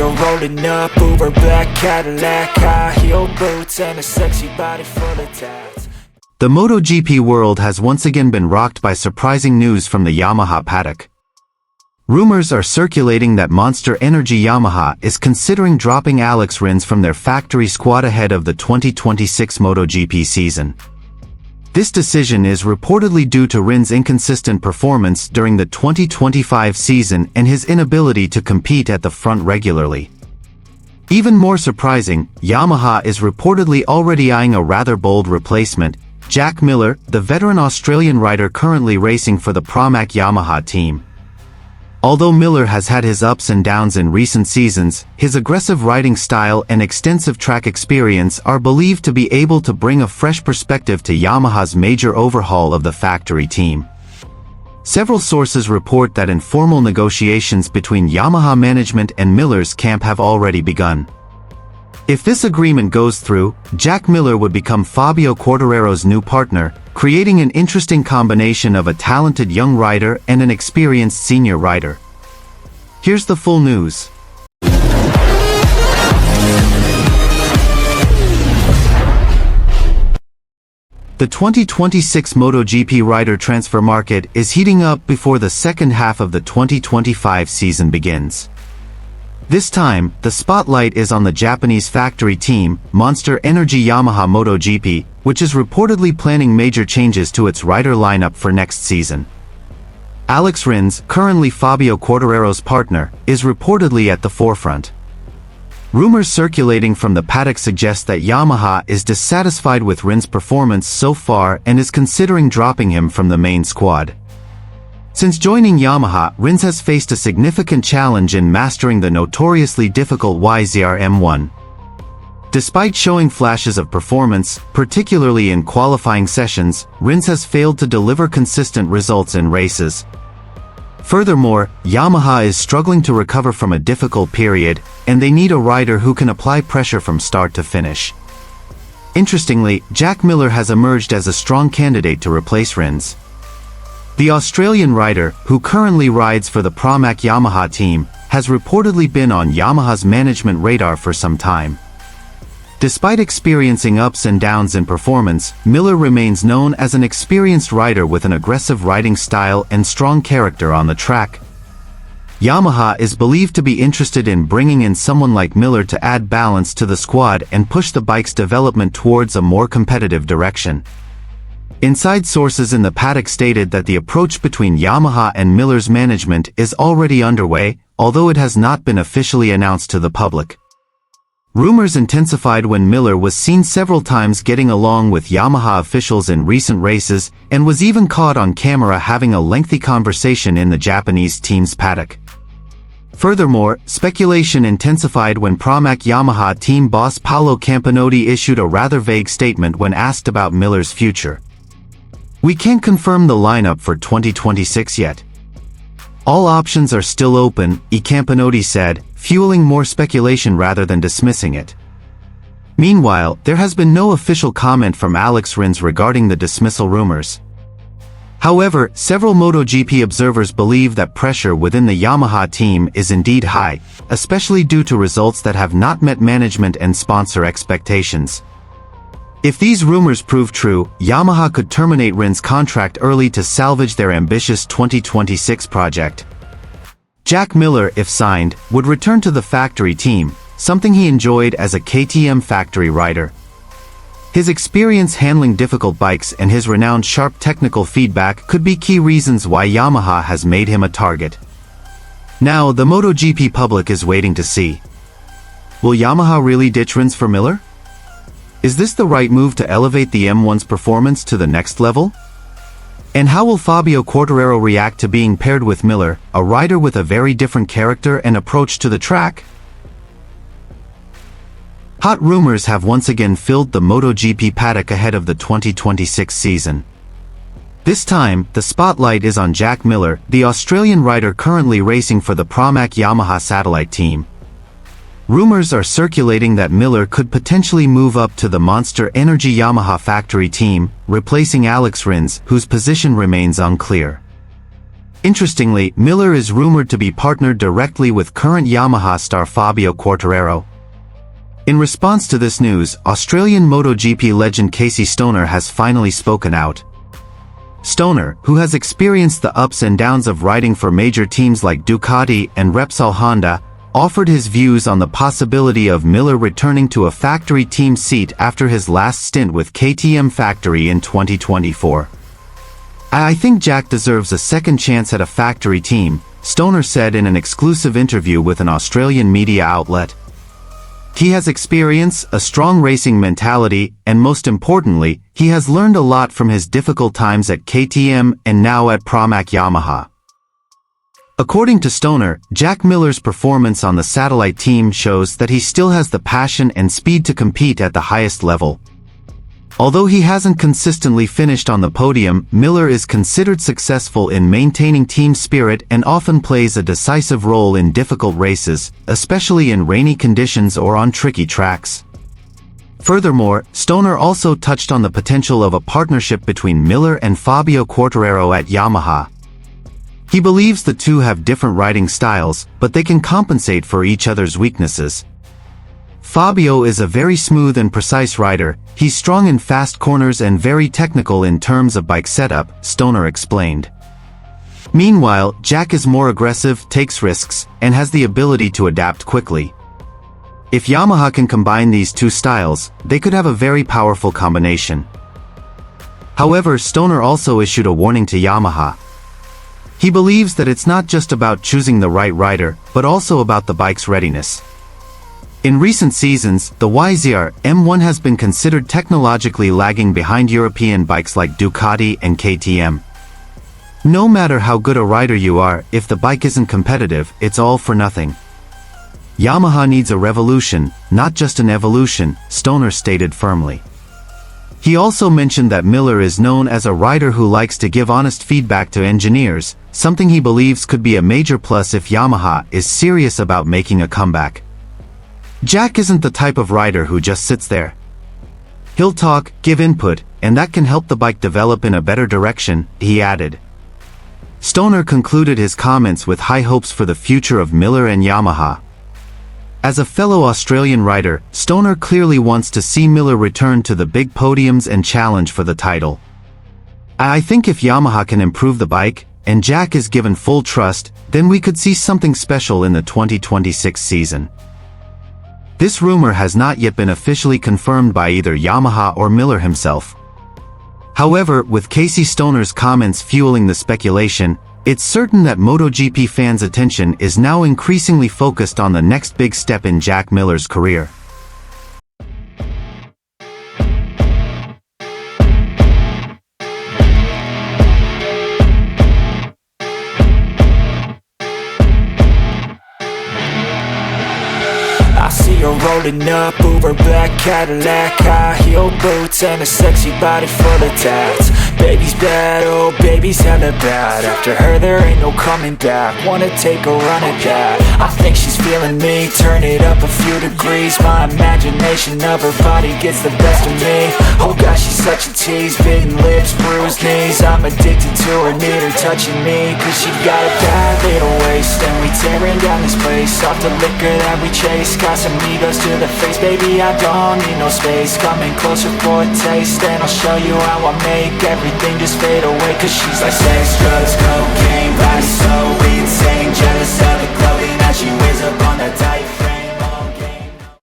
You're rolling up, Uber black Cadillac, high heel boots, and a sexy body full of tats. The MotoGP world has once again been rocked by surprising news from the Yamaha paddock. Rumors are circulating that Monster Energy Yamaha is considering dropping Alex Rins from their factory squad ahead of the 2026 MotoGP season. This decision is reportedly due to Rins' inconsistent performance during the 2025 season and his inability to compete at the front regularly. Even more surprising, Yamaha is reportedly already eyeing a rather bold replacement, Jack Miller, the veteran Australian rider currently racing for the Pramac Yamaha team. Although Miller has had his ups and downs in recent seasons, his aggressive riding style and extensive track experience are believed to be able to bring a fresh perspective to Yamaha's major overhaul of the factory team. Several sources report that informal negotiations between Yamaha management and Miller's camp have already begun. If this agreement goes through, Jack Miller would become Fabio Quartararo's new partner, creating an interesting combination of a talented young rider and an experienced senior rider. Here's the full news. The 2026 MotoGP rider transfer market is heating up before the second half of the 2025 season begins. This time, the spotlight is on the Japanese factory team, Monster Energy Yamaha MotoGP, which is reportedly planning major changes to its rider lineup for next season. Alex Rins, currently Fabio Quartararo's partner, is reportedly at the forefront. Rumors circulating from the paddock suggest that Yamaha is dissatisfied with Rins' performance so far and is considering dropping him from the main squad. Since joining Yamaha, Rins has faced a significant challenge in mastering the notoriously difficult YZR M1. Despite showing flashes of performance, particularly in qualifying sessions, Rins has failed to deliver consistent results in races. Furthermore, Yamaha is struggling to recover from a difficult period, and they need a rider who can apply pressure from start to finish. Interestingly, Jack Miller has emerged as a strong candidate to replace Rins. The Australian rider, who currently rides for the Pramac Yamaha team, has reportedly been on Yamaha's management radar for some time. Despite experiencing ups and downs in performance, Miller remains known as an experienced rider with an aggressive riding style and strong character on the track. Yamaha is believed to be interested in bringing in someone like Miller to add balance to the squad and push the bike's development towards a more competitive direction. Inside sources in the paddock stated that the approach between Yamaha and Miller's management is already underway, although it has not been officially announced to the public. Rumors intensified when Miller was seen several times getting along with Yamaha officials in recent races and was even caught on camera having a lengthy conversation in the Japanese team's paddock. Furthermore, speculation intensified when Pramac Yamaha team boss Paolo Campinotti issued a rather vague statement when asked about Miller's future. "We can't confirm the lineup for 2026 yet. All options are still open," Campinotti said, fueling more speculation rather than dismissing it. Meanwhile, there has been no official comment from Alex Rins regarding the dismissal rumors. However, several MotoGP observers believe that pressure within the Yamaha team is indeed high, especially due to results that have not met management and sponsor expectations. If these rumors prove true, Yamaha could terminate Rins' contract early to salvage their ambitious 2026 project. Jack Miller, if signed, would return to the factory team, something he enjoyed as a KTM factory rider. His experience handling difficult bikes and his renowned sharp technical feedback could be key reasons why Yamaha has made him a target. Now, the MotoGP public is waiting to see. Will Yamaha really ditch Rins for Miller? Is this the right move to elevate the M1's performance to the next level? And how will Fabio Quartararo react to being paired with Miller, a rider with a very different character and approach to the track? Hot rumors have once again filled the MotoGP paddock ahead of the 2026 season. This time, the spotlight is on Jack Miller, the Australian rider currently racing for the Pramac Yamaha satellite team. Rumors are circulating that Miller could potentially move up to the Monster Energy Yamaha factory team, replacing Alex Rins, whose position remains unclear. Interestingly, Miller is rumored to be partnered directly with current Yamaha star Fabio Quartararo. In response to this news, Australian Motogp legend Casey Stoner has finally spoken out. Stoner, who has experienced the ups and downs of riding for major teams like Ducati and Repsol Honda, offered his views on the possibility of Miller returning to a factory team seat after his last stint with KTM Factory in 2024. "I think Jack deserves a second chance at a factory team," Stoner said in an exclusive interview with an Australian media outlet. "He has experience, a strong racing mentality, and most importantly, he has learned a lot from his difficult times at KTM and now at Pramac Yamaha." According to Stoner, Jack Miller's performance on the satellite team shows that he still has the passion and speed to compete at the highest level. Although he hasn't consistently finished on the podium, Miller is considered successful in maintaining team spirit and often plays a decisive role in difficult races, especially in rainy conditions or on tricky tracks. Furthermore, Stoner also touched on the potential of a partnership between Miller and Fabio Quartararo at Yamaha. He believes the two have different riding styles, but they can compensate for each other's weaknesses. Fabio is a very smooth and precise rider, he's strong in fast corners and very technical in terms of bike setup, Stoner explained. Meanwhile, Jack is more aggressive, takes risks, and has the ability to adapt quickly. If Yamaha can combine these two styles, they could have a very powerful combination. However, Stoner also issued a warning to Yamaha. He believes that it's not just about choosing the right rider, but also about the bike's readiness. In recent seasons, the YZR M1 has been considered technologically lagging behind European bikes like Ducati and KTM. No matter how good a rider you are, if the bike isn't competitive, it's all for nothing. Yamaha needs a revolution, not just an evolution, Stoner stated firmly. He also mentioned that Miller is known as a rider who likes to give honest feedback to engineers, something he believes could be a major plus if Yamaha is serious about making a comeback. Jack isn't the type of rider who just sits there. He'll talk, give input, and that can help the bike develop in a better direction, he added. Stoner concluded his comments with high hopes for the future of Miller and Yamaha. As a fellow Australian rider, Stoner clearly wants to see Miller return to the big podiums and challenge for the title. "I think if Yamaha can improve the bike, and Jack is given full trust, then we could see something special in the 2026 season." This rumor has not yet been officially confirmed by either Yamaha or Miller himself. However, with Casey Stoner's comments fueling the speculation, it's certain that MotoGP fans' attention is now increasingly focused on the next big step in Jack Miller's career. You're rolling up, Uber black Cadillac, high heel boots and a sexy body full of tats. Baby's bad, oh baby's hella bad. After her there ain't no coming back. Wanna take a run at that. I think she's feeling me, turn it up a few degrees. My imagination of her body gets the best of me. Oh gosh, she's such a tease, bitten lips, bruised knees. I'm addicted to her, need her touching me, cause she got a bad little waist. And we tearing down this place, off the liquor that we chase. Got some egos to the face, baby, I don't need no space. Coming closer for a taste, and I'll show you how I make everything just fade away. Cause she's like sex, drugs, cocaine, body so insane. Jealous of the clothing that she wears up on that top.